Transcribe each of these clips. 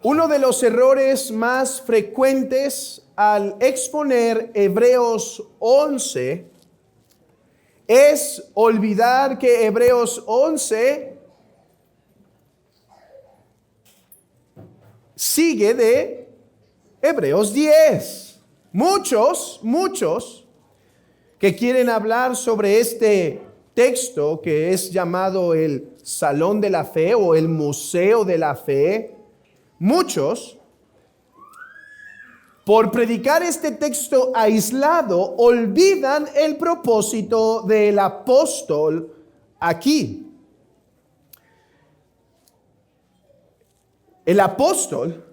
Uno de los errores más frecuentes al exponer Hebreos 11 es olvidar que Hebreos 11 sigue de Hebreos 10. Muchos que quieren hablar sobre este texto que es llamado el Salón de la Fe o el Museo de la Fe, muchos, por predicar este texto aislado, olvidan el propósito del apóstol aquí. El apóstol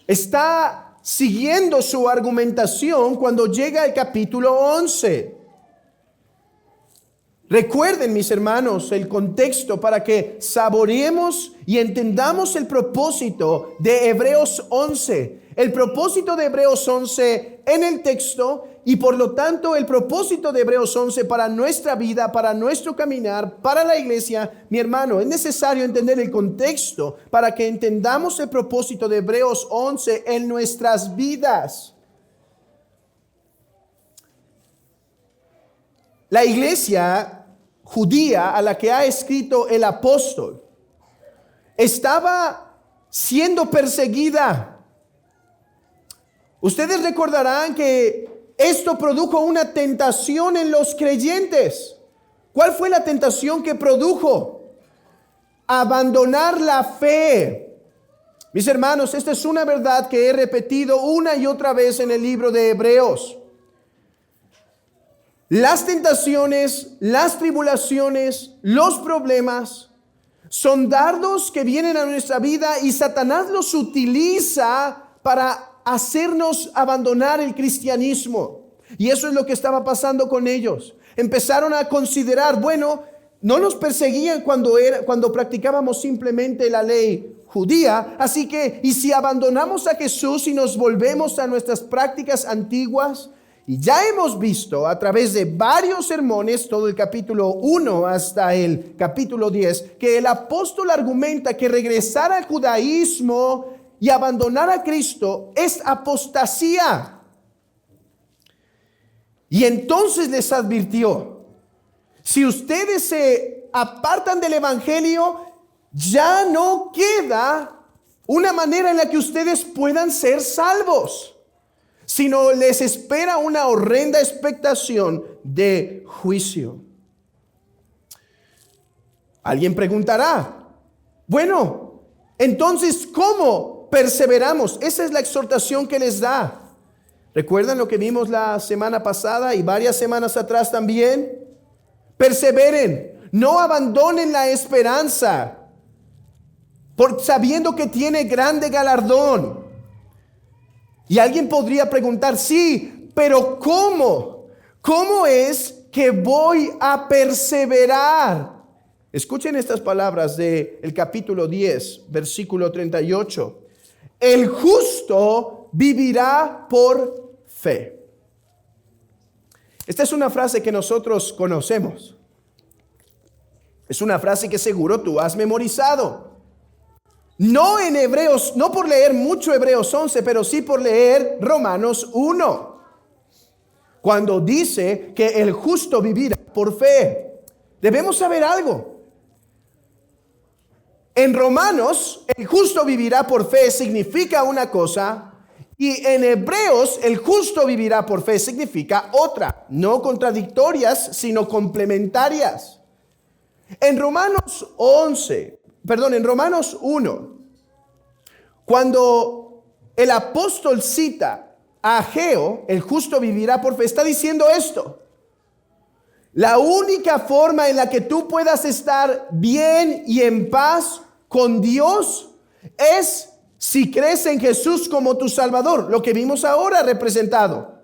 está siguiendo su argumentación cuando llega al capítulo 11. Recuerden, mis hermanos, el contexto para que saboreemos y entendamos el propósito de Hebreos 11. El propósito de Hebreos 11 en el texto y por lo tanto el propósito de Hebreos 11 para nuestra vida, para nuestro caminar, para la iglesia. Mi hermano, es necesario entender el contexto para que entendamos el propósito de Hebreos 11 en nuestras vidas. La iglesia judía a la que ha escrito el apóstol estaba siendo perseguida. Ustedes recordarán que esto produjo una tentación en los creyentes. ¿Cuál fue la tentación que produjo? Abandonar la fe. Mis hermanos, esta es una verdad que he repetido una y otra vez en el libro de Hebreos. Las tentaciones, las tribulaciones, los problemas son dardos que vienen a nuestra vida y Satanás los utiliza para hacernos abandonar el cristianismo. Y eso es lo que estaba pasando con ellos. Empezaron a considerar, bueno, no nos perseguían cuando practicábamos simplemente la ley judía, así que, ¿y si abandonamos a Jesús y nos volvemos a nuestras prácticas antiguas? Y ya hemos visto a través de varios sermones, todo el capítulo 1 hasta el capítulo 10, que el apóstol argumenta que regresar al judaísmo y abandonar a Cristo es apostasía. Y entonces les advirtió, si ustedes se apartan del evangelio, ya no queda una manera en la que ustedes puedan ser salvos, sino les espera una horrenda expectación de juicio. Alguien preguntará, bueno, entonces, ¿cómo perseveramos? Esa es la exhortación que les da. ¿Recuerdan lo que vimos la semana pasada y varias semanas atrás también? Perseveren, no abandonen la esperanza, sabiendo que tiene grande galardón. Y alguien podría preguntar, sí, pero ¿cómo? ¿Cómo es que voy a perseverar? Escuchen estas palabras del capítulo 10, versículo 38. El justo vivirá por fe. Esta es una frase que nosotros conocemos. Es una frase que seguro tú has memorizado. No en Hebreos, no por leer mucho Hebreos 11, pero sí por leer Romanos 1. Cuando dice que el justo vivirá por fe. Debemos saber algo. En Romanos, el justo vivirá por fe significa una cosa, y en Hebreos, el justo vivirá por fe significa otra. No contradictorias, sino complementarias. En Romanos 1, cuando el apóstol cita a Ageo, el justo vivirá por fe, está diciendo esto. La única forma en la que tú puedas estar bien y en paz con Dios es si crees en Jesús como tu Salvador, lo que vimos ahora representado.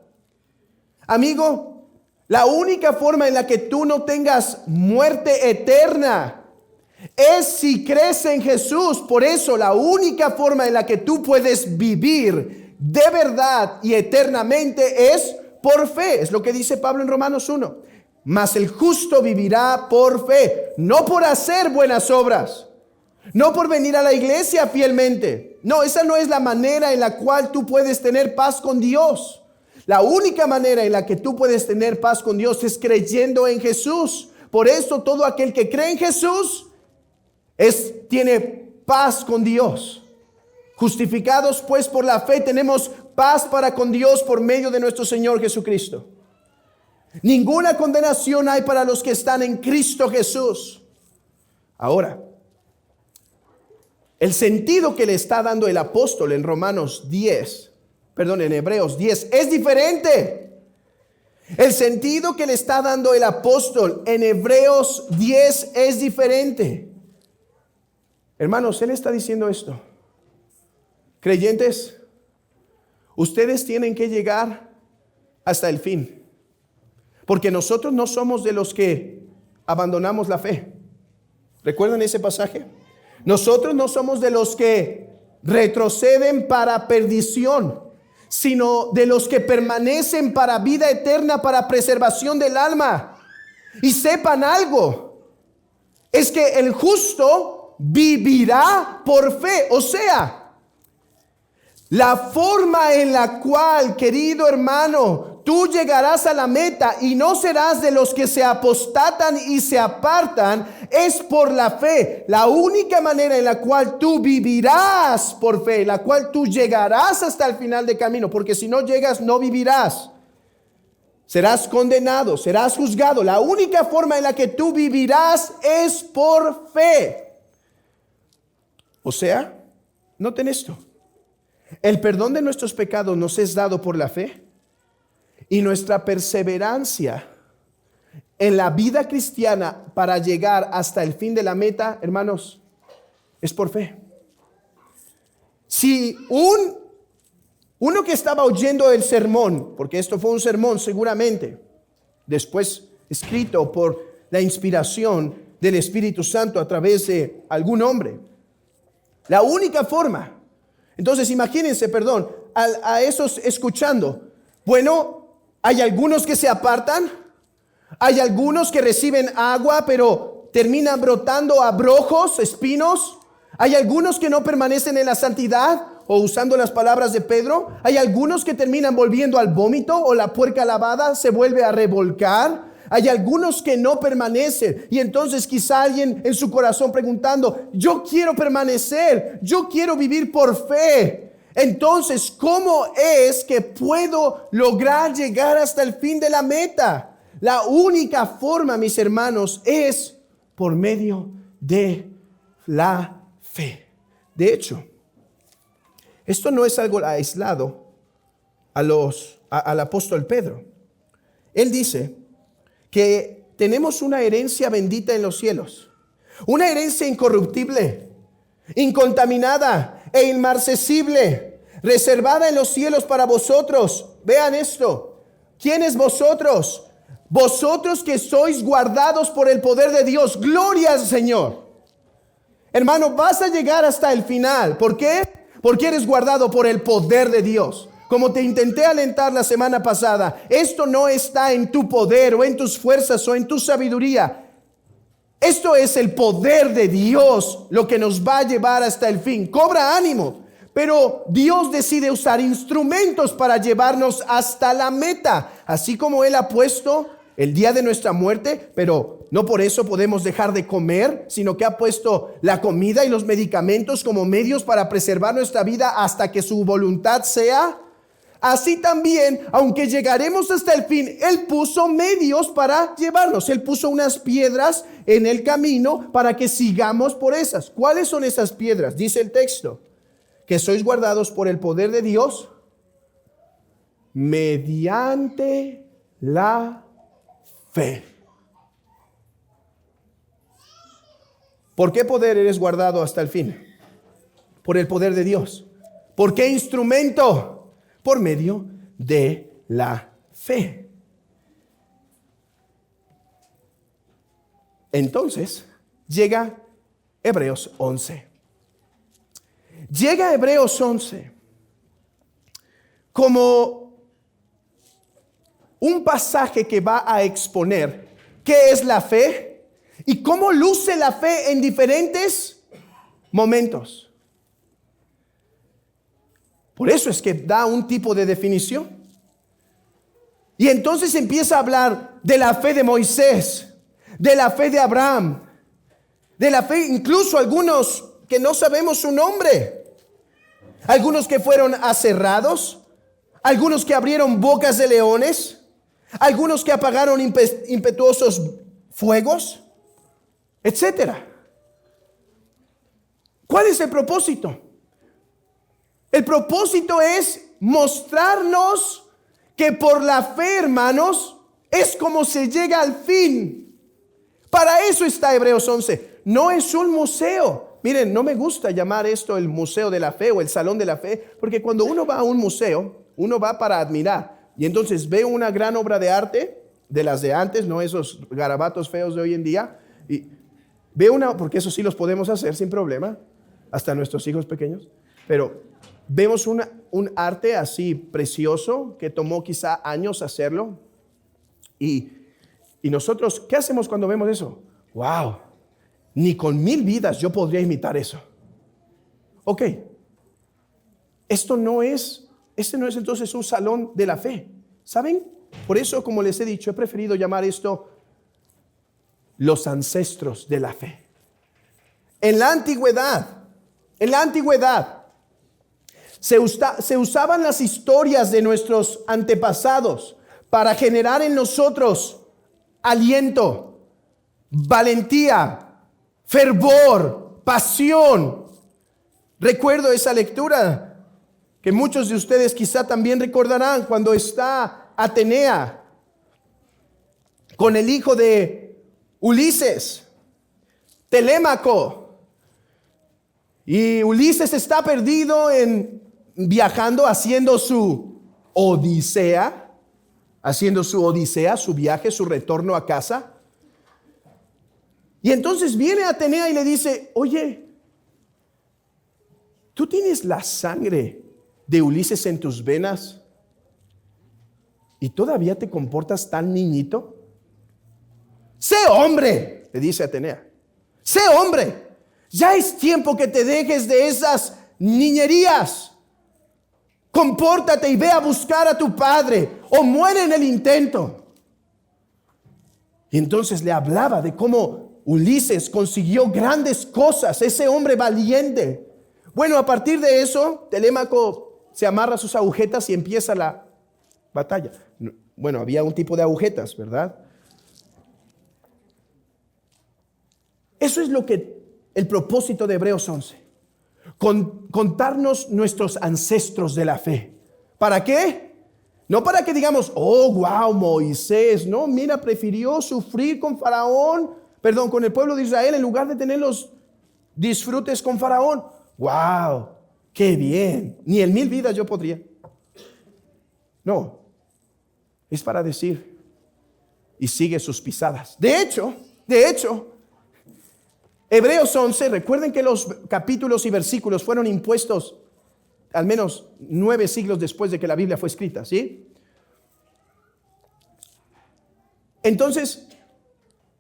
Amigo, la única forma en la que tú no tengas muerte eterna es si crees en Jesús. Por eso la única forma en la que tú puedes vivir de verdad y eternamente es por fe. Es lo que dice Pablo en Romanos 1. Mas el justo vivirá por fe, no por hacer buenas obras. no por venir a la iglesia fielmente. No, esa no es la manera en la cual tú puedes tener paz con Dios. La única manera en la que tú puedes tener paz con Dios es creyendo en Jesús. Por eso todo aquel que cree en Jesús tiene paz con Dios. Justificados pues por la fe tenemos paz para con Dios por medio de nuestro Señor Jesucristo. Ninguna condenación hay para los que están en Cristo Jesús. Ahora, el sentido que le está dando el apóstol en en Hebreos 10 es diferente. El sentido que le está dando el apóstol en Hebreos 10 es diferente. Hermanos, él está diciendo esto. Creyentes, ustedes tienen que llegar hasta el fin. Porque nosotros no somos de los que abandonamos la fe. ¿Recuerdan ese pasaje? Nosotros no somos de los que retroceden para perdición, sino de los que permanecen para vida eterna, para preservación del alma. Y sepan algo, es que el justo vivirá por fe. O sea, la forma en la cual, querido hermano, tú llegarás a la meta y no serás de los que se apostatan y se apartan, es por la fe. La única manera en la cual tú vivirás por fe, la cual tú llegarás hasta el final del camino, porque si no llegas, no vivirás. Serás condenado, serás juzgado. La única forma en la que tú vivirás es por fe. O sea, noten esto. El perdón de nuestros pecados nos es dado por la fe. Y nuestra perseverancia en la vida cristiana para llegar hasta el fin de la meta, hermanos, es por fe. Si uno que estaba oyendo el sermón, porque esto fue un sermón seguramente, después escrito por la inspiración del Espíritu Santo a través de algún hombre, la única forma. Entonces imagínense, a esos escuchando. Bueno, hay algunos que se apartan, hay algunos que reciben agua, pero terminan brotando abrojos, espinos. Hay algunos que no permanecen en la santidad, o usando las palabras de Pedro, hay algunos que terminan volviendo al vómito, o la puerca lavada se vuelve a revolcar. Hay algunos que no permanecen, y entonces quizá alguien en su corazón preguntando: yo quiero permanecer, yo quiero vivir por fe. Entonces, ¿cómo es que puedo lograr llegar hasta el fin de la meta? La única forma, mis hermanos, es por medio de la fe. De hecho, esto no es algo aislado al apóstol Pedro. Él dice que tenemos una herencia bendita en los cielos, una herencia incorruptible, incontaminada e inmarcesible, reservada en los cielos para vosotros. Vean esto. ¿Quiénes vosotros? Vosotros que sois guardados por el poder de Dios. Gloria al Señor. Hermano, vas a llegar hasta el final. ¿Por qué? Porque eres guardado por el poder de Dios. Como te intenté alentar la semana pasada, esto no está en tu poder o en tus fuerzas o en tu sabiduría. Esto es el poder de Dios lo que nos va a llevar hasta el fin. Cobra ánimo, pero Dios decide usar instrumentos para llevarnos hasta la meta, así como Él ha puesto el día de nuestra muerte, pero no por eso podemos dejar de comer, sino que ha puesto la comida y los medicamentos como medios para preservar nuestra vida hasta que su voluntad sea. Así también, aunque llegaremos hasta el fin, Él puso medios para llevarnos. Él puso unas piedras en el camino para que sigamos por esas. ¿Cuáles son esas piedras? Dice el texto, que sois guardados por el poder de Dios mediante la fe. ¿Por qué poder eres guardado hasta el fin? Por el poder de Dios. ¿Por qué instrumento? Por medio de la fe. Entonces, llega Hebreos 11. Llega Hebreos 11 como un pasaje que va a exponer qué es la fe y cómo luce la fe en diferentes momentos. Por eso es que da un tipo de definición. Y entonces empieza a hablar de la fe de Moisés, de la fe de Abraham, de la fe incluso algunos que no sabemos su nombre, algunos que fueron aserrados, algunos que abrieron bocas de leones, algunos que apagaron impetuosos fuegos, etcétera. ¿Cuál es el propósito? El propósito es mostrarnos que por la fe, hermanos, es como se llega al fin. Para eso está Hebreos 11. No es un museo. Miren, no me gusta llamar esto el museo de la fe o el salón de la fe, porque cuando uno va a un museo, uno va para admirar. Y entonces ve una gran obra de arte, de las de antes, no esos garabatos feos de hoy en día. Y ve una, porque eso sí los podemos hacer sin problema, hasta nuestros hijos pequeños. Pero vemos un arte así precioso que tomó quizá años hacerlo. Y nosotros, ¿qué hacemos cuando vemos eso? ¡Wow! Ni con 1000 vidas yo podría imitar eso. Ok. Este no es entonces un salón de la fe. ¿Saben? Por eso, como les he dicho, he preferido llamar esto los ancestros de la fe. En la antigüedad, se usaban las historias de nuestros antepasados para generar en nosotros aliento, valentía, fervor, pasión. Recuerdo esa lectura que muchos de ustedes quizá también recordarán cuando está Atenea con el hijo de Ulises, Telémaco. Y Ulises está perdido viajando, haciendo su odisea, su viaje, su retorno a casa. Y entonces viene Atenea y le dice, oye, ¿tú tienes la sangre de Ulises en tus venas y todavía te comportas tan niñito? Sé hombre, le dice Atenea, sé hombre. Ya es tiempo que te dejes de esas niñerías. Compórtate y ve a buscar a tu padre o muere en el intento. Y entonces le hablaba de cómo Ulises consiguió grandes cosas, ese hombre valiente. Bueno, a partir de eso, Telémaco se amarra sus agujetas y empieza la batalla. Bueno, había un tipo de agujetas, ¿verdad? Eso es el propósito de Hebreos 11. Contarnos nuestros ancestros de la fe. ¿Para qué? No para que digamos, oh, wow, Moisés, no, mira, prefirió sufrir con con el pueblo de Israel en lugar de tener los disfrutes con Faraón. Wow, qué bien. Ni en 1000 vidas yo podría. No, es para decir, y sigue sus pisadas. De hecho, Hebreos 11, recuerden que los capítulos y versículos fueron impuestos al menos 9 siglos después de que la Biblia fue escrita, ¿sí? Entonces,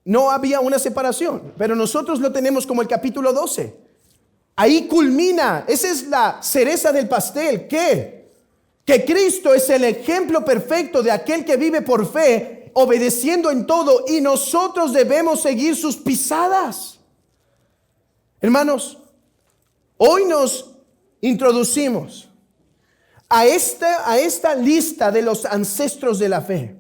no había una separación, pero nosotros lo tenemos como el capítulo 12. Ahí culmina, esa es la cereza del pastel, ¿qué? Que Cristo es el ejemplo perfecto de aquel que vive por fe, obedeciendo en todo, y nosotros debemos seguir sus pisadas. Hermanos, hoy nos introducimos a esta lista de los ancestros de la fe,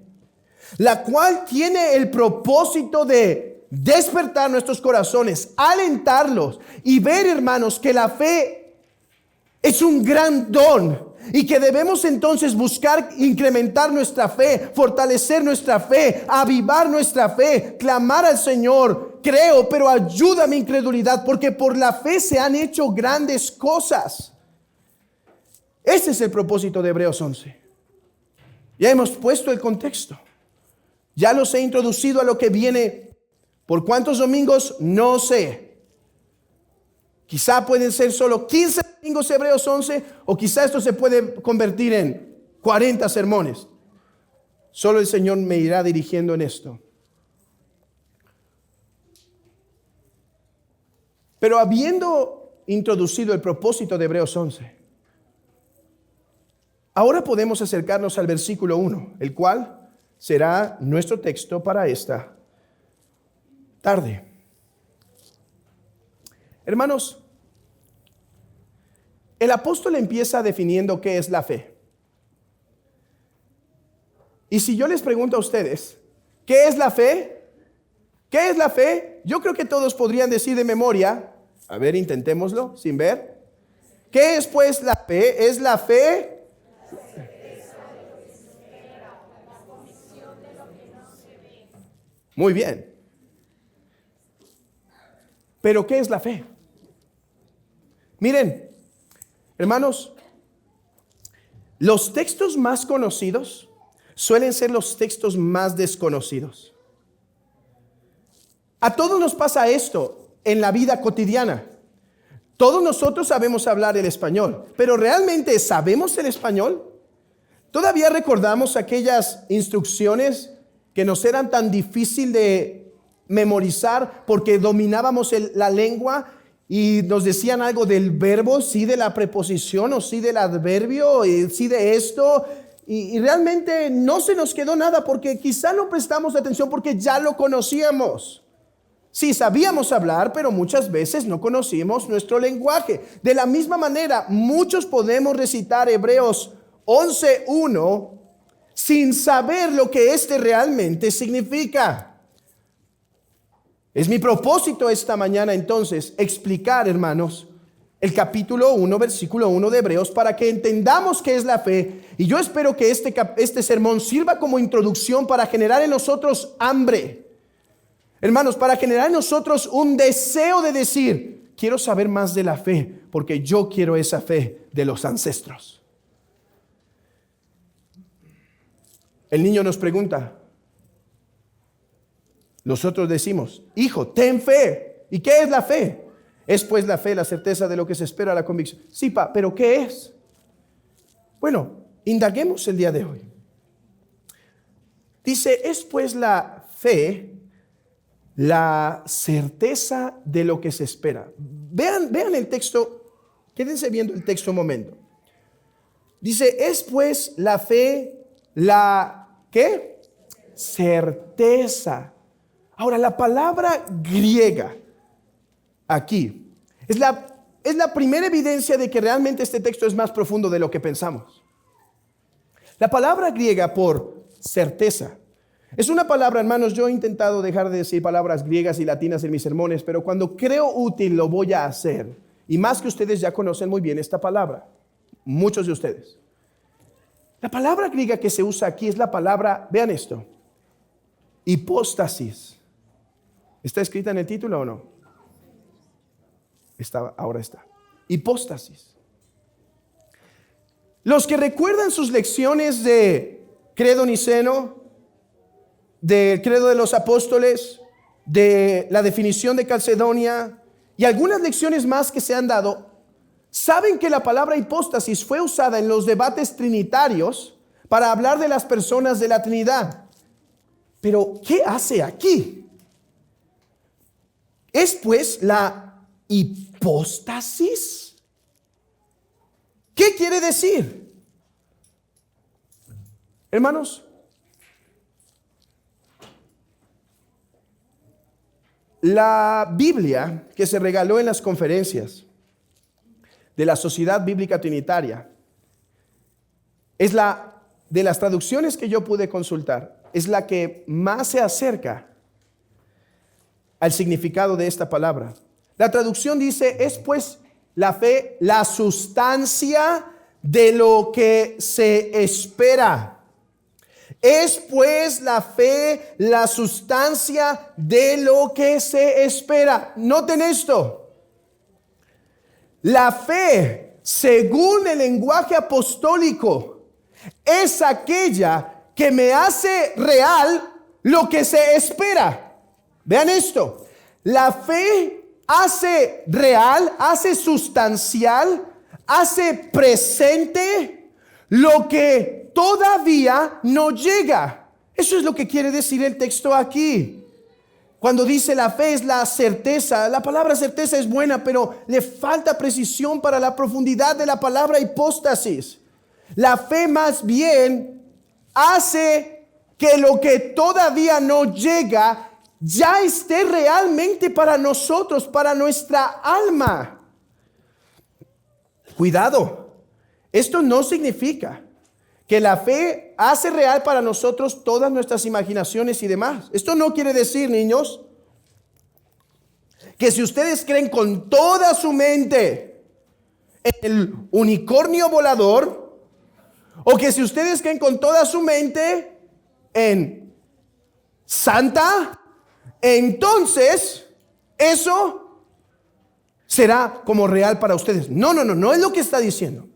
la cual tiene el propósito de despertar nuestros corazones, alentarlos y ver, hermanos, que la fe es un gran don y que debemos entonces buscar incrementar nuestra fe, fortalecer nuestra fe, avivar nuestra fe, clamar al Señor. Creo, pero ayuda a mi incredulidad, porque por la fe se han hecho grandes cosas. Ese es el propósito de Hebreos 11. Ya hemos puesto el contexto. Ya los he introducido a lo que viene. ¿Por cuántos domingos? No sé. Quizá pueden ser solo 15 domingos Hebreos 11, o quizá esto se puede convertir en 40 sermones. Solo el Señor me irá dirigiendo en esto. Pero habiendo introducido el propósito de Hebreos 11. Ahora podemos acercarnos al versículo 1, el cual será nuestro texto para esta tarde. Hermanos, el apóstol empieza definiendo qué es la fe. Y si yo les pregunto a ustedes, ¿qué es la fe? ¿Qué es la fe? Yo creo que todos podrían decir de memoria. A ver, intentémoslo sin ver. ¿Qué es pues la fe? ¿Es la fe? Muy bien. Pero ¿qué es la fe? Miren, hermanos, los textos más conocidos suelen ser los textos más desconocidos. A todos nos pasa esto en la vida cotidiana. Todos nosotros sabemos hablar el español, pero ¿realmente sabemos el español? ¿Todavía recordamos aquellas instrucciones que nos eran tan difícil de memorizar porque dominábamos la lengua y nos decían algo del verbo, sí de la preposición o sí del adverbio, sí de esto? Y realmente no se nos quedó nada porque quizá no prestamos atención porque ya lo conocíamos. Sí, sabíamos hablar, pero muchas veces no conocíamos nuestro lenguaje. De la misma manera, muchos podemos recitar Hebreos 11:1 sin saber lo que este realmente significa. Es mi propósito esta mañana entonces explicar, hermanos, el capítulo 1, versículo 1 de Hebreos para que entendamos qué es la fe. Y yo espero que este sermón sirva como introducción para generar en nosotros hambre. Hermanos, para generar en nosotros un deseo de decir, quiero saber más de la fe, porque yo quiero esa fe de los ancestros. El niño nos pregunta, nosotros decimos, hijo, ten fe. ¿Y qué es la fe? Es pues la fe, la certeza de lo que se espera, la convicción. Sí, pero ¿qué es? Bueno, indaguemos el día de hoy. Dice, es pues la fe, la certeza de lo que se espera. Vean el texto, quédense viendo el texto un momento. Dice, es pues la fe, la, ¿qué? Certeza. Ahora, la palabra griega aquí es la primera evidencia de que realmente este texto es más profundo de lo que pensamos. La palabra griega por certeza es una palabra, hermanos, yo he intentado dejar de decir palabras griegas y latinas en mis sermones, pero cuando creo útil lo voy a hacer. Y más que ustedes ya conocen muy bien esta palabra, muchos de ustedes. La palabra griega que se usa aquí es la palabra, vean esto, hipóstasis. ¿Está escrita en el título o no? Ahora está. Hipóstasis. Los que recuerdan sus lecciones de credo niceno, del credo de los apóstoles, de la definición de Calcedonia y algunas lecciones más que se han dado, saben que la palabra hipóstasis fue usada en los debates trinitarios para hablar de las personas de la Trinidad. Pero, ¿qué hace aquí? Es pues la hipóstasis. ¿Qué quiere decir? Hermanos, la Biblia que se regaló en las conferencias de la Sociedad Bíblica Trinitaria es la de las traducciones que yo pude consultar, es la que más se acerca al significado de esta palabra. La traducción dice, es pues la fe, la sustancia de lo que se espera. Es pues la fe, la sustancia de lo que se espera. Noten esto. La fe, según el lenguaje apostólico, es aquella que me hace real lo que se espera. Vean esto. La fe hace real, hace sustancial, hace presente lo que todavía no llega. Eso es lo que quiere decir el texto aquí. Cuando dice la fe es la certeza, la palabra certeza es buena, pero le falta precisión para la profundidad de la palabra hipóstasis. La fe más bien hace que lo que todavía no llega ya esté realmente para nosotros, para nuestra alma. Cuidado, esto no significa que la fe hace real para nosotros todas nuestras imaginaciones y demás. Esto no quiere decir, niños, que si ustedes creen con toda su mente en el unicornio volador, o que si ustedes creen con toda su mente en Santa, entonces eso será como real para ustedes. No es lo que está diciendo.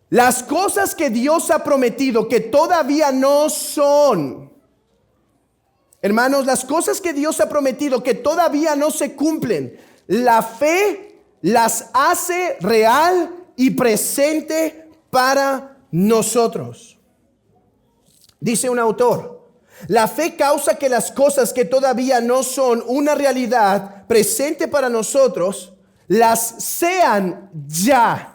Las cosas que Dios ha prometido que todavía no son, hermanos, las cosas que Dios ha prometido que todavía no se cumplen, la fe las hace real y presente para nosotros. Dice un autor, la fe causa que las cosas que todavía no son una realidad presente para nosotros, las sean ya.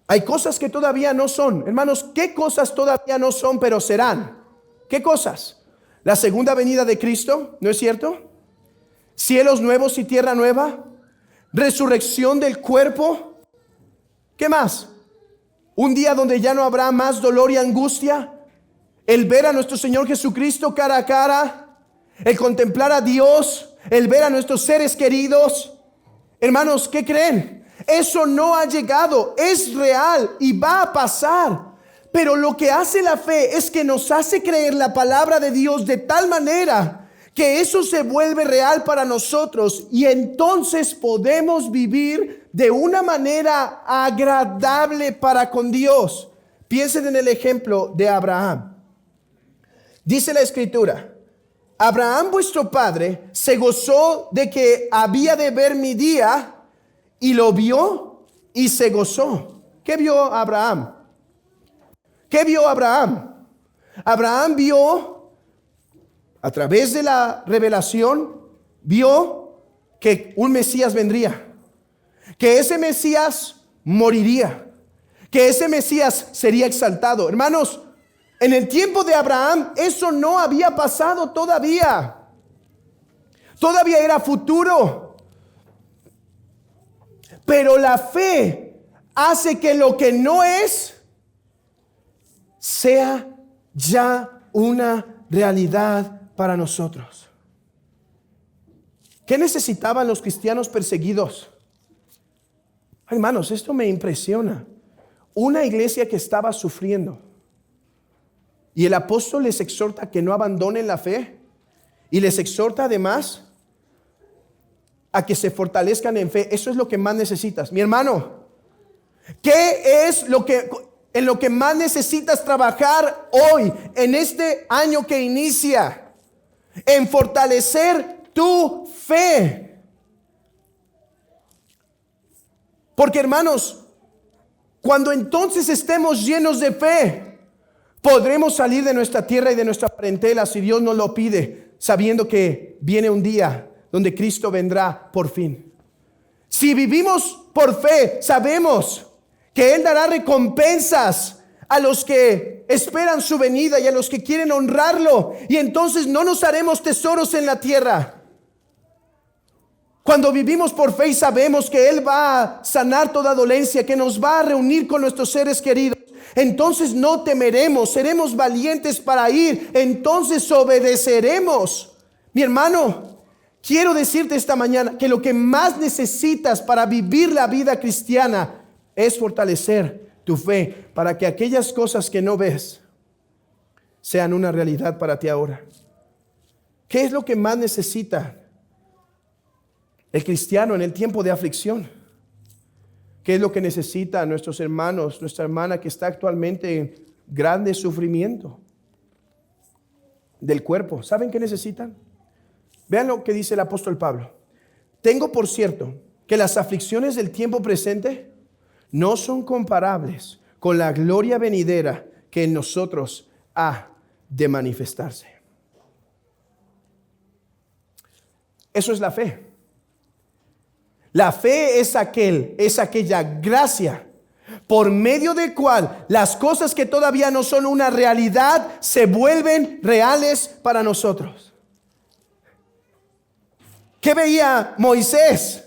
Hay cosas que todavía no son. Hermanos, ¿qué cosas todavía no son pero serán? ¿Qué cosas? La segunda venida de Cristo, ¿no es cierto? Cielos nuevos y tierra nueva. Resurrección del cuerpo. ¿Qué más? Un día donde ya no habrá más dolor y angustia. El ver a nuestro Señor Jesucristo cara a cara. El contemplar a Dios. El ver a nuestros seres queridos. Hermanos, ¿qué creen? Eso no ha llegado, es real y va a pasar. Pero lo que hace la fe es que nos hace creer la palabra de Dios de tal manera que eso se vuelve real para nosotros y entonces podemos vivir de una manera agradable para con Dios. Piensen en el ejemplo de Abraham. Dice la Escritura, Abraham vuestro padre se gozó de que había de ver mi día y lo vio y se gozó. ¿Qué vio Abraham? ¿Qué vio Abraham? Abraham vio, a través de la revelación, vio que un Mesías vendría, que ese Mesías moriría, que ese Mesías sería exaltado. Hermanos, en el tiempo de Abraham eso no había pasado todavía. Todavía era futuro. Pero la fe hace que lo que no es sea ya una realidad para nosotros. ¿Qué necesitaban los cristianos perseguidos? Hermanos, esto me impresiona. Una iglesia que estaba sufriendo. Y el apóstol les exhorta que no abandonen la fe. Y les exhorta además a que se fortalezcan en fe. Eso es lo que más necesitas. Mi hermano, ¿qué es en lo que más necesitas trabajar hoy, en este año que inicia? En fortalecer tu fe. Porque, hermanos, cuando entonces estemos llenos de fe, podremos salir de nuestra tierra y de nuestra parentela si Dios nos lo pide, sabiendo que viene un día donde Cristo vendrá por fin. Si vivimos por fe, sabemos que Él dará recompensas a los que esperan su venida y a los que quieren honrarlo. Y entonces no nos haremos tesoros en la tierra. Cuando vivimos por fe y sabemos que Él va a sanar toda dolencia, que nos va a reunir con nuestros seres queridos, entonces no temeremos, seremos valientes para ir, entonces obedeceremos. Mi hermano, quiero decirte esta mañana que lo que más necesitas para vivir la vida cristiana es fortalecer tu fe para que aquellas cosas que no ves sean una realidad para ti ahora. ¿Qué es lo que más necesita el cristiano en el tiempo de aflicción? ¿Qué es lo que necesitan nuestros hermanos, nuestra hermana que está actualmente en grande sufrimiento del cuerpo? ¿Saben qué necesitan? Vean lo que dice el apóstol Pablo. Tengo por cierto que las aflicciones del tiempo presente no son comparables con la gloria venidera que en nosotros ha de manifestarse. Eso es la fe. La fe es aquella gracia por medio del cual las cosas que todavía no son una realidad se vuelven reales para nosotros. ¿Qué veía Moisés?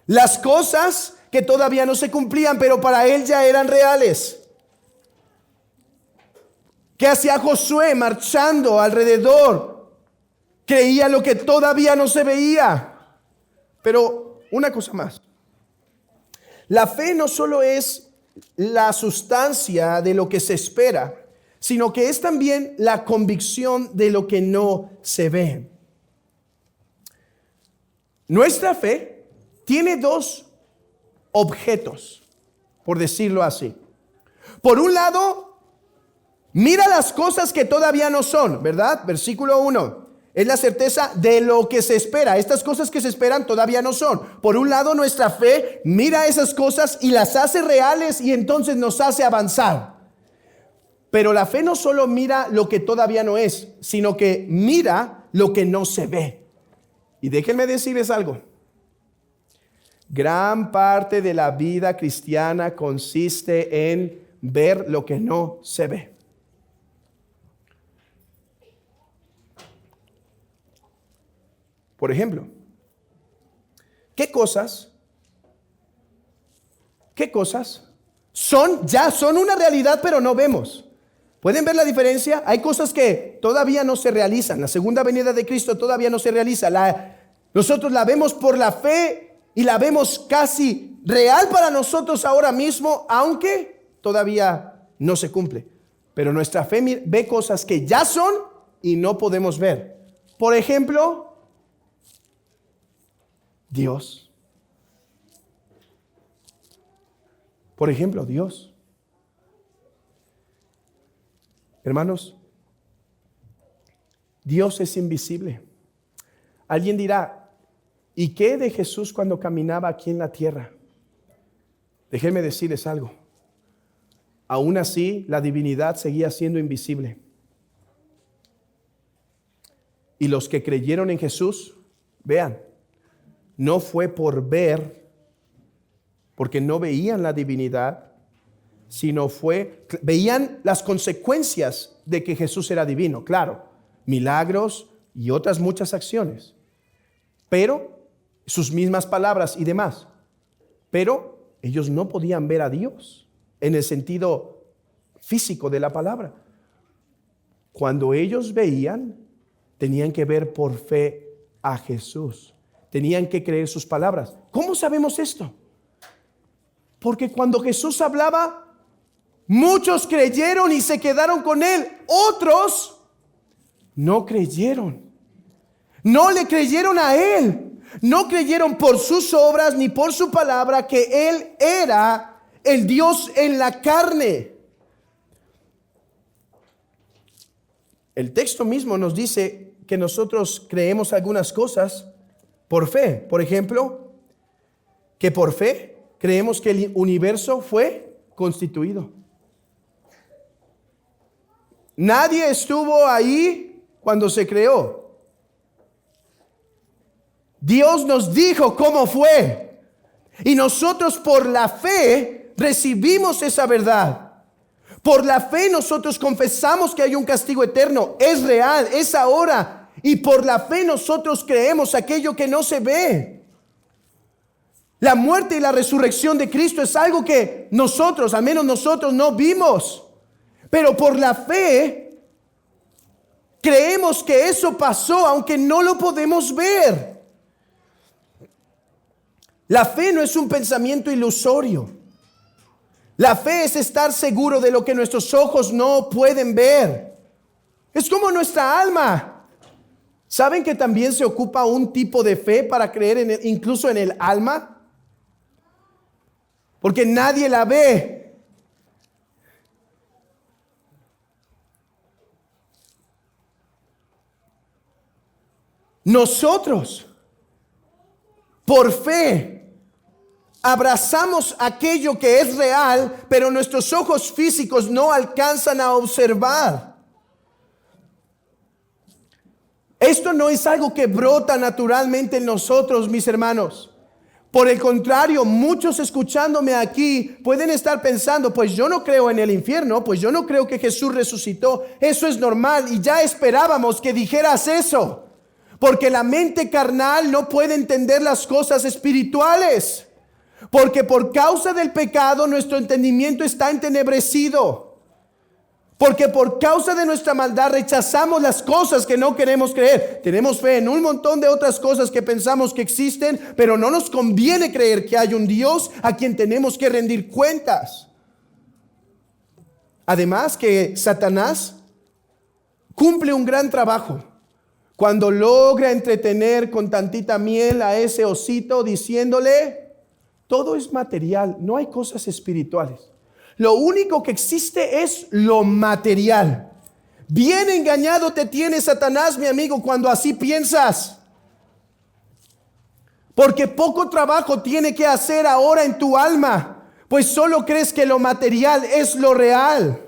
Las cosas que todavía no se cumplían, pero para él ya eran reales. ¿Qué hacía Josué marchando alrededor? Creía lo que todavía no se veía. Pero una cosa más. La fe no solo es la sustancia de lo que se espera, sino que es también la convicción de lo que no se ve. Nuestra fe tiene dos objetos, por decirlo así. Por un lado, mira las cosas que todavía no son, ¿verdad? Versículo 1. Es la certeza de lo que se espera. Estas cosas que se esperan todavía no son. Por un lado, nuestra fe mira esas cosas y las hace reales y entonces nos hace avanzar. Pero la fe no solo mira lo que todavía no es, sino que mira lo que no se ve. Y déjenme decirles algo. Gran parte de la vida cristiana consiste en ver lo que no se ve. Por ejemplo, ¿qué cosas ya son una realidad pero no vemos? ¿Pueden ver la diferencia? Hay cosas que todavía no se realizan. La segunda venida de Cristo todavía no se realiza. Nosotros la vemos por la fe y la vemos casi real para nosotros ahora mismo, aunque todavía no se cumple. Pero nuestra fe ve cosas que ya son y no podemos ver. Por ejemplo, Dios. Por ejemplo, Dios. Hermanos, Dios es invisible. Alguien dirá, ¿y qué de Jesús cuando caminaba aquí en la tierra? Déjenme decirles algo. Aún así, la divinidad seguía siendo invisible. Y los que creyeron en Jesús, vean, no fue por ver, porque no veían la divinidad, sino veían las consecuencias de que Jesús era divino, claro, milagros y otras muchas acciones, pero sus mismas palabras y demás, pero ellos no podían ver a Dios en el sentido físico de la palabra. Cuando ellos veían, tenían que ver por fe a Jesús. Tenían que creer sus palabras. ¿Cómo sabemos esto? Porque cuando Jesús hablaba, muchos creyeron y se quedaron con él. Otros no creyeron. No le creyeron a él. No creyeron por sus obras ni por su palabra que él era el Dios en la carne. El texto mismo nos dice que nosotros creemos algunas cosas por fe. Por ejemplo, que por fe creemos que el universo fue constituido. Nadie estuvo ahí cuando se creó. Dios nos dijo cómo fue. Y nosotros por la fe recibimos esa verdad. Por la fe nosotros confesamos que hay un castigo eterno. Es real, es ahora. Y por la fe nosotros creemos aquello que no se ve. La muerte y la resurrección de Cristo es algo que nosotros, al menos nosotros, no vimos. Pero por la fe creemos que eso pasó, aunque no lo podemos ver. La fe no es un pensamiento ilusorio. La fe es estar seguro de lo que nuestros ojos no pueden ver. Es como nuestra alma. ¿Saben que también se ocupa un tipo de fe para creer incluso en el alma? Porque nadie la ve. Nosotros, por fe, abrazamos aquello que es real, pero nuestros ojos físicos no alcanzan a observar. Esto no es algo que brota naturalmente en nosotros, mis hermanos. Por el contrario, muchos escuchándome aquí pueden estar pensando, pues yo no creo en el infierno, pues yo no creo que Jesús resucitó. Eso es normal y ya esperábamos que dijeras eso, porque la mente carnal no puede entender las cosas espirituales, porque por causa del pecado nuestro entendimiento está entenebrecido. Porque por causa de nuestra maldad rechazamos las cosas que no queremos creer. Tenemos fe en un montón de otras cosas que pensamos que existen, pero no nos conviene creer que hay un Dios a quien tenemos que rendir cuentas. Además que Satanás cumple un gran trabajo cuando logra entretener con tantita miel a ese osito diciéndole, todo es material, no hay cosas espirituales. Lo único que existe es lo material. Bien engañado te tiene Satanás, mi amigo, cuando así piensas. Porque poco trabajo tiene que hacer ahora en tu alma, pues solo crees que lo material es lo real.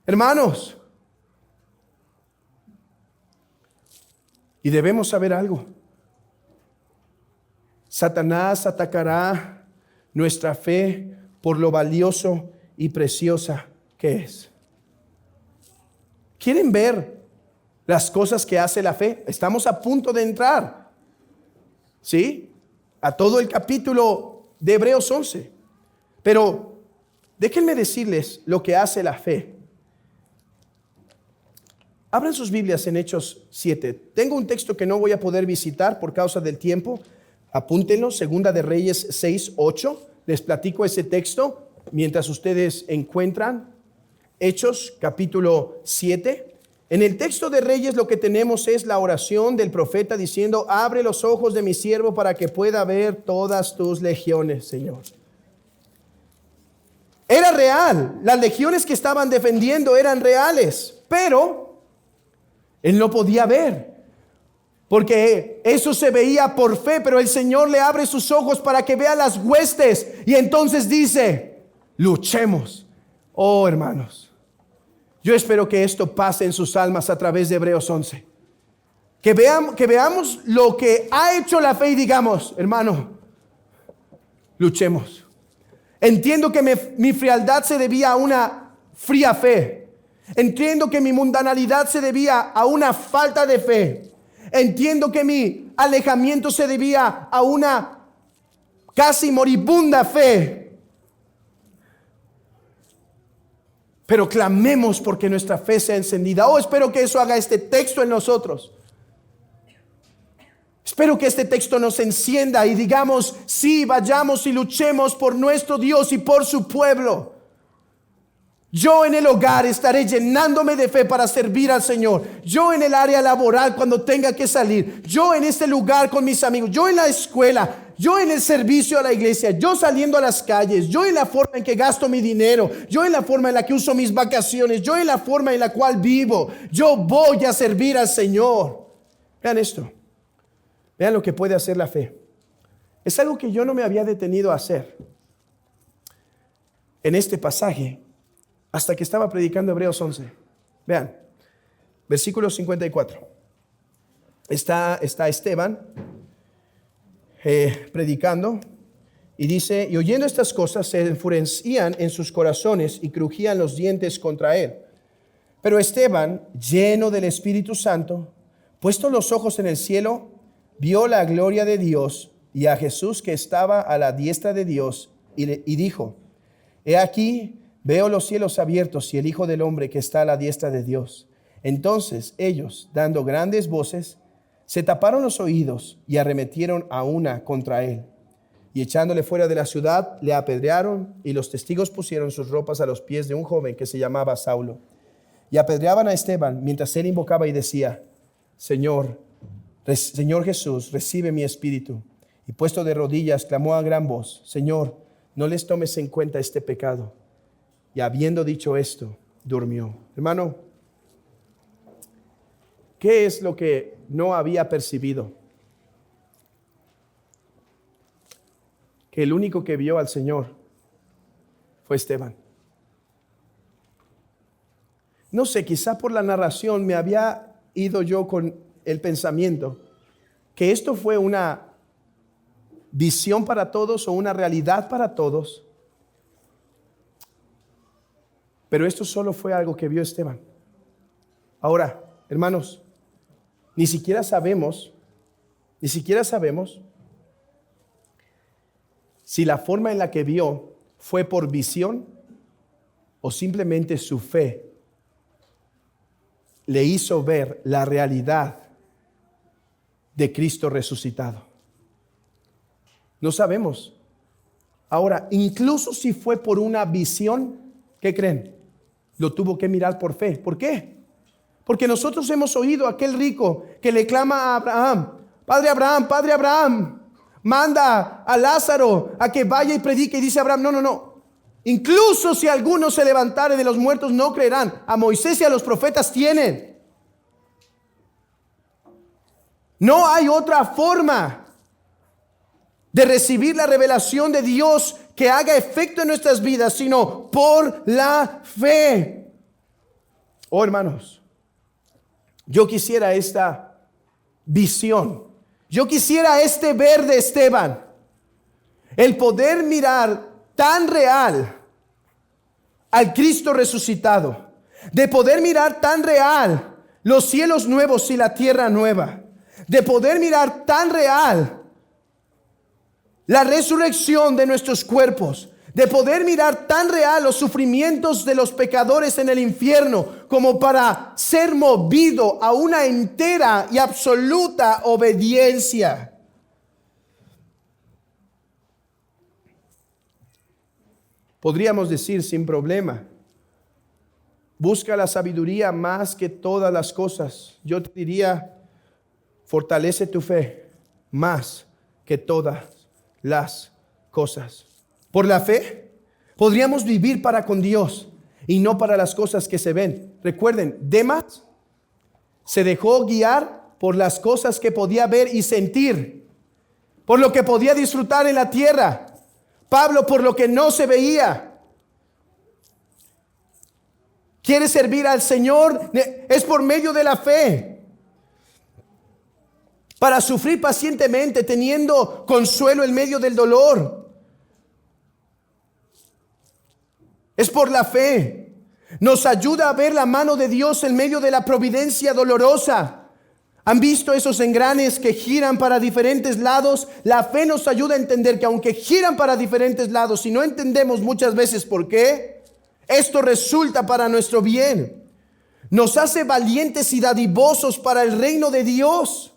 Hermanos, y debemos saber algo. Satanás atacará nuestra fe por lo valioso y preciosa que es. ¿Quieren ver las cosas que hace la fe? Estamos a punto de entrar, ¿sí?, a todo el capítulo de Hebreos 11. Pero déjenme decirles lo que hace la fe. Abran sus Biblias en Hechos 7. Tengo un texto que no voy a poder visitar por causa del tiempo. Apúntenlo, Segunda de Reyes 6:8. Les platico ese texto mientras ustedes encuentran Hechos capítulo 7. En el texto de Reyes lo que tenemos es la oración del profeta diciendo, abre los ojos de mi siervo para que pueda ver todas tus legiones, Señor. Era real, las legiones que estaban defendiendo eran reales, pero él no podía ver. Porque eso se veía por fe, pero el Señor le abre sus ojos para que vea las huestes. Y entonces dice, luchemos. Oh, hermanos, yo espero que esto pase en sus almas a través de Hebreos 11. Que veamos lo que ha hecho la fe y digamos, hermano, luchemos. Entiendo que mi frialdad se debía a una fría fe. Entiendo que mi mundanalidad se debía a una falta de fe. Entiendo que mi alejamiento se debía a una casi moribunda fe. Pero clamemos porque nuestra fe sea encendida. Oh, espero que eso haga este texto en nosotros. Espero que este texto nos encienda y digamos, sí, vayamos y luchemos por nuestro Dios y por su pueblo. Yo en el hogar estaré llenándome de fe para servir al Señor. Yo en el área laboral cuando tenga que salir. Yo en este lugar con mis amigos. Yo en la escuela. Yo en el servicio a la iglesia. Yo saliendo a las calles. Yo en la forma en que gasto mi dinero. Yo en la forma en la que uso mis vacaciones. Yo en la forma en la cual vivo. Yo voy a servir al Señor. Vean esto. Vean lo que puede hacer la fe. Es algo que yo no me había detenido a hacer en este pasaje hasta que estaba predicando Hebreos 11. Vean, versículo 54. Está Esteban predicando y dice, y oyendo estas cosas se enfurecían en sus corazones y crujían los dientes contra él. Pero Esteban, lleno del Espíritu Santo, puesto los ojos en el cielo, vio la gloria de Dios y a Jesús que estaba a la diestra de Dios y dijo, he aquí, veo los cielos abiertos y el Hijo del Hombre que está a la diestra de Dios. Entonces ellos, dando grandes voces, se taparon los oídos y arremetieron a una contra él. Y echándole fuera de la ciudad, le apedrearon y los testigos pusieron sus ropas a los pies de un joven que se llamaba Saulo. Y apedreaban a Esteban mientras él invocaba y decía, Señor Jesús, recibe mi espíritu. Y puesto de rodillas, clamó a gran voz, Señor, no les tomes en cuenta este pecado. Y habiendo dicho esto, durmió. Hermano, ¿qué es lo que no había percibido? Que el único que vio al Señor fue Esteban. No sé, quizá por la narración me había ido yo con el pensamiento que esto fue una visión para todos o una realidad para todos, pero esto solo fue algo que vio Esteban. Ahora, hermanos, ni siquiera sabemos si la forma en la que vio fue por visión o simplemente su fe le hizo ver la realidad de Cristo resucitado. No sabemos. Ahora, incluso si fue por una visión, ¿qué creen? Lo tuvo que mirar por fe. ¿Por qué? Porque nosotros hemos oído a aquel rico que le clama a Abraham: Padre Abraham, manda a Lázaro a que vaya y predique. Y dice Abraham: no. Incluso si alguno se levantare de los muertos, no creerán. A Moisés y a los profetas tienen. No hay otra forma de recibir la revelación de Dios que haga efecto en nuestras vidas, sino por la fe. Oh, hermanos, yo quisiera esta visión. Yo quisiera este ver de Esteban. El poder mirar tan real al Cristo resucitado. De poder mirar tan real los cielos nuevos y la tierra nueva. De poder mirar tan real la resurrección de nuestros cuerpos. De poder mirar tan real los sufrimientos de los pecadores en el infierno, como para ser movido a una entera y absoluta obediencia. Podríamos decir sin problema: busca la sabiduría más que todas las cosas. Yo te diría: fortalece tu fe más que todas las cosas. Por la fe podríamos vivir para con Dios y no para las cosas que se ven. Recuerden, Demas se dejó guiar por las cosas que podía ver y sentir, por lo que podía disfrutar en la tierra. Pablo por lo que no se veía. ¿Quiere servir al Señor? Es por medio de la fe. Para sufrir pacientemente, teniendo consuelo en medio del dolor. Es por la fe. Nos ayuda a ver la mano de Dios en medio de la providencia dolorosa. ¿Han visto esos engranes que giran para diferentes lados? La fe nos ayuda a entender que aunque giran para diferentes lados y no entendemos muchas veces por qué, esto resulta para nuestro bien. Nos hace valientes y dadivosos para el reino de Dios.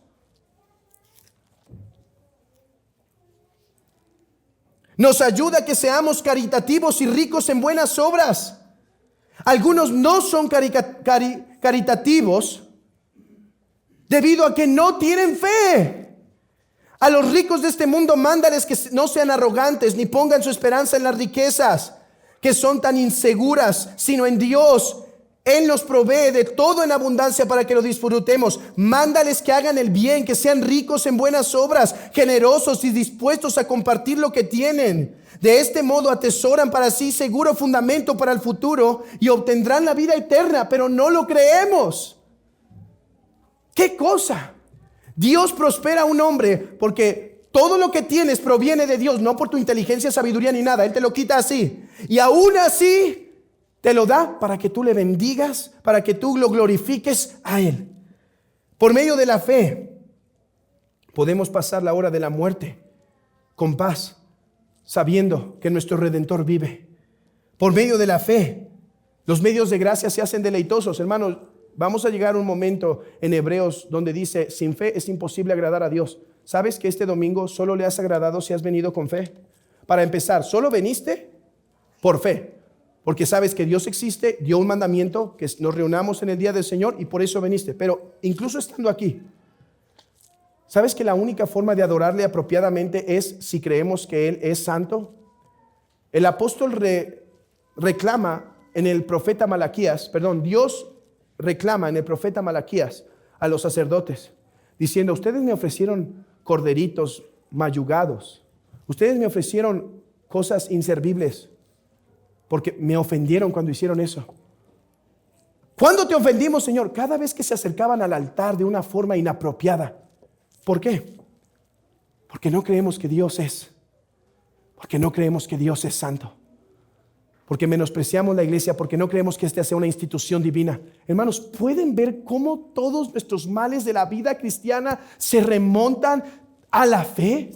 Nos ayuda a que seamos caritativos y ricos en buenas obras. Algunos no son caritativos debido a que no tienen fe. A los ricos de este mundo mándales que no sean arrogantes ni pongan su esperanza en las riquezas, que son tan inseguras, sino en Dios. Él nos provee de todo en abundancia para que lo disfrutemos. Mándales que hagan el bien, que sean ricos en buenas obras, generosos y dispuestos a compartir lo que tienen. De este modo atesoran para sí seguro fundamento para el futuro y obtendrán la vida eterna, pero no lo creemos. ¿Qué cosa? Dios prospera a un hombre porque todo lo que tienes proviene de Dios, no por tu inteligencia, sabiduría ni nada. Él te lo quita así. Y aún así te lo da para que tú le bendigas, para que tú lo glorifiques a Él. Por medio de la fe podemos pasar la hora de la muerte con paz, sabiendo que nuestro Redentor vive. Por medio de la fe, los medios de gracia se hacen deleitosos. Hermanos, vamos a llegar a un momento en Hebreos donde dice: sin fe es imposible agradar a Dios. ¿Sabes que este domingo solo le has agradado si has venido con fe? Para empezar, solo veniste por fe. Porque sabes que Dios existe, dio un mandamiento, que nos reunamos en el día del Señor, y por eso viniste. Pero incluso estando aquí, ¿sabes que la única forma de adorarle apropiadamente es si creemos que Él es santo? El apóstol reclama en el profeta Malaquías, Dios reclama en el profeta Malaquías a los sacerdotes, diciendo: ustedes me ofrecieron corderitos mayugados, ustedes me ofrecieron cosas inservibles, porque me ofendieron cuando hicieron eso. ¿Cuándo te ofendimos, Señor? Cada vez que se acercaban al altar de una forma inapropiada. ¿Por qué? Porque no creemos que Dios es. Porque no creemos que Dios es santo. Porque menospreciamos la iglesia, porque no creemos que esta sea una institución divina. Hermanos, ¿pueden ver cómo todos nuestros males de la vida cristiana se remontan a la fe?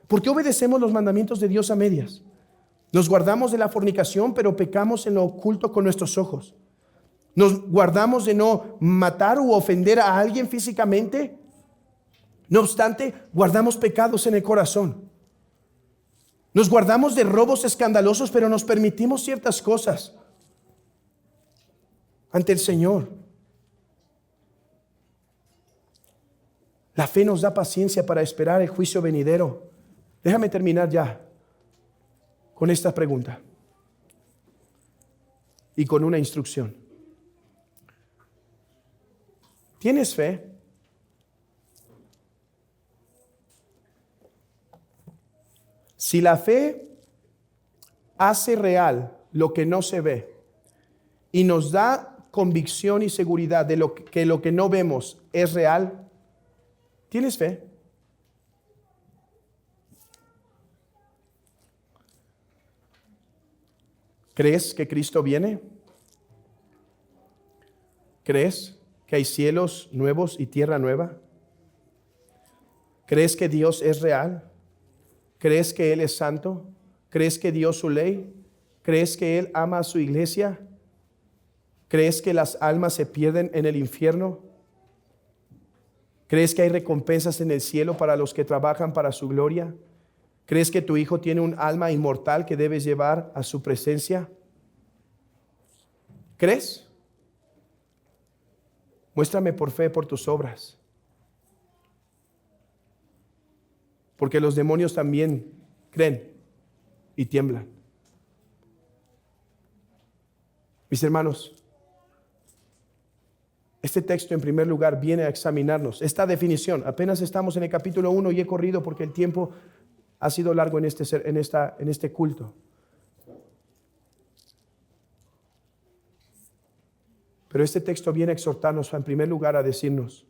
¿Por qué obedecemos los mandamientos de Dios a medias? Nos guardamos de la fornicación, pero pecamos en lo oculto con nuestros ojos. Nos guardamos de no matar u ofender a alguien físicamente. No obstante, guardamos pecados en el corazón. Nos guardamos de robos escandalosos, pero nos permitimos ciertas cosas ante el Señor. La fe nos da paciencia para esperar el juicio venidero. Déjame terminar ya con esta pregunta y con una instrucción. ¿Tienes fe? Si la fe hace real lo que no se ve y nos da convicción y seguridad de lo que no vemos es real, ¿tienes fe? ¿Crees que Cristo viene? ¿Crees que hay cielos nuevos y tierra nueva? ¿Crees que Dios es real? ¿Crees que Él es santo? ¿Crees que dio su ley? ¿Crees que Él ama a su iglesia? ¿Crees que las almas se pierden en el infierno? ¿Crees que hay recompensas en el cielo para los que trabajan para su gloria? ¿Crees que tu hijo tiene un alma inmortal que debes llevar a su presencia? ¿Crees? Muéstrame por fe, por tus obras. Porque los demonios también creen y tiemblan. Mis hermanos, este texto en primer lugar viene a examinarnos. Esta definición, apenas estamos en el capítulo 1 y he corrido porque el tiempo ha sido largo en este culto. Pero este texto viene a exhortarnos en primer lugar a decirnos,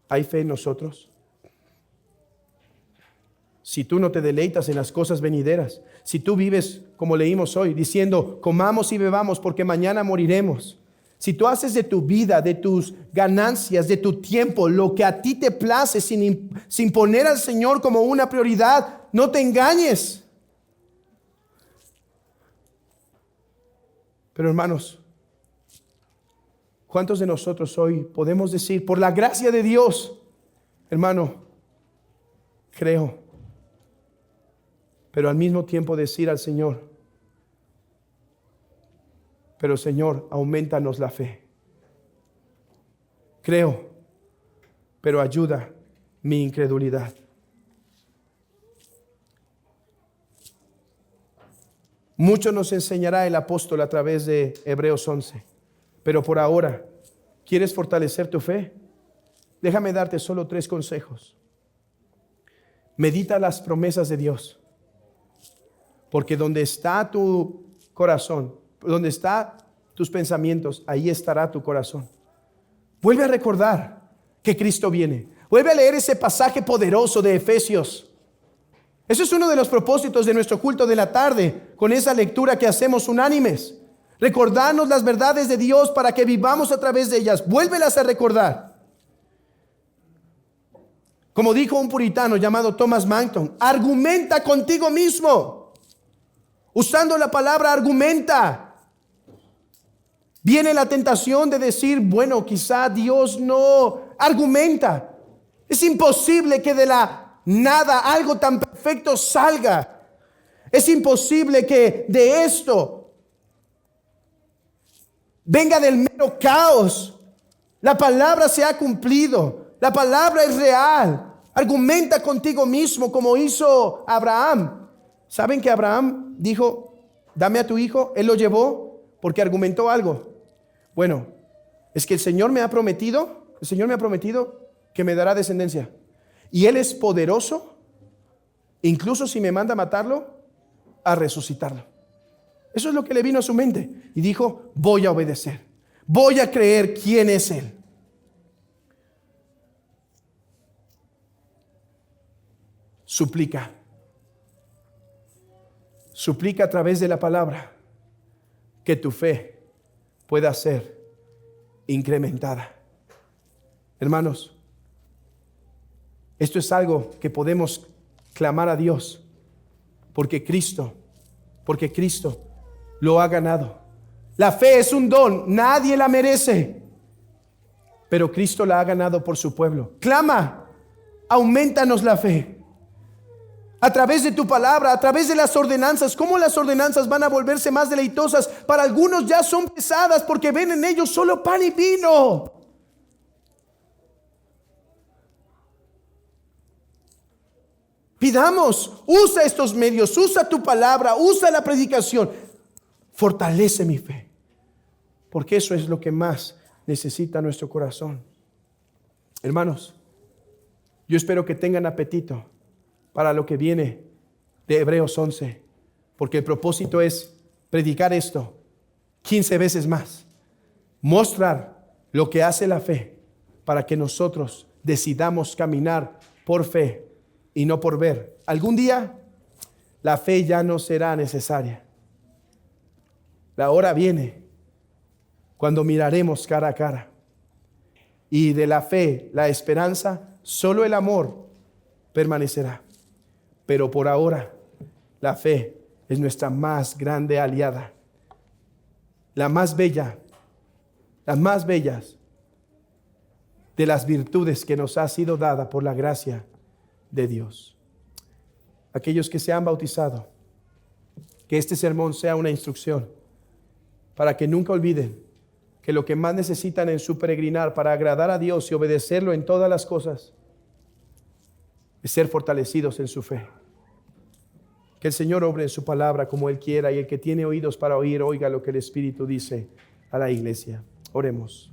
¿hay fe en nosotros? Si tú no te deleitas en las cosas venideras, si tú vives como leímos hoy, diciendo, comamos y bebamos porque mañana moriremos. Si tú haces de tu vida, de tus ganancias, de tu tiempo, lo que a ti te place sin poner al Señor como una prioridad, no te engañes. Pero hermanos, ¿cuántos de nosotros hoy podemos decir, por la gracia de Dios, hermano, creo? Pero al mismo tiempo decir al Señor, pero Señor, aumentanos la fe. Creo, pero ayuda mi incredulidad. Mucho nos enseñará el apóstol a través de Hebreos 11. Pero por ahora, ¿quieres fortalecer tu fe? Déjame darte solo 3 consejos. Medita las promesas de Dios. Porque donde está tu corazón, donde están tus pensamientos, ahí estará tu corazón. Vuelve a recordar que Cristo viene. Vuelve a leer ese pasaje poderoso de Efesios. Eso es uno de los propósitos de nuestro culto de la tarde, con esa lectura que hacemos unánimes. Recordarnos las verdades de Dios para que vivamos a través de ellas. Vuélvelas a recordar. Como dijo un puritano llamado Thomas Manton, argumenta contigo mismo. Usando la palabra argumenta. Viene la tentación de decir, bueno, quizá Dios no argumenta. Es imposible que de la nada algo tan perfecto salga. Es imposible que de esto venga del mero caos. La palabra se ha cumplido. La palabra es real. Argumenta contigo mismo como hizo Abraham. ¿Saben que Abraham dijo, dame a tu hijo? Él lo llevó porque argumentó algo. Bueno, es que el Señor me ha prometido que me dará descendencia. Y Él es poderoso, incluso si me manda a matarlo, a resucitarlo. Eso es lo que le vino a su mente. Y dijo, voy a obedecer. Voy a creer quién es Él. Suplica. Suplica a través de la palabra que tu fe pueda ser incrementada. Hermanos, esto es algo que podemos clamar a Dios porque Cristo lo ha ganado. La fe es un don, nadie la merece, pero Cristo la ha ganado por su pueblo. Clama, aumentanos la fe. A través de tu palabra, a través de las ordenanzas. ¿Cómo las ordenanzas van a volverse más deleitosas? Para algunos ya son pesadas porque ven en ellos solo pan y vino. Pidamos, usa estos medios, usa tu palabra, usa la predicación. Fortalece mi fe, porque eso es lo que más necesita nuestro corazón. Hermanos, yo espero que tengan apetito para lo que viene de Hebreos 11, porque el propósito es predicar esto 15 veces más, mostrar lo que hace la fe para que nosotros decidamos caminar por fe y no por ver. Algún día la fe ya no será necesaria. La hora viene cuando miraremos cara a cara, y de la fe, la esperanza, solo el amor permanecerá. Pero por ahora, la fe es nuestra más grande aliada, la más bella, las más bellas de las virtudes que nos ha sido dada por la gracia de Dios. Aquellos que se han bautizado, que este sermón sea una instrucción para que nunca olviden que lo que más necesitan en su peregrinar para agradar a Dios y obedecerlo en todas las cosas es ser fortalecidos en su fe. Que el Señor obre en su palabra como Él quiera, y el que tiene oídos para oír, oiga lo que el Espíritu dice a la iglesia. Oremos.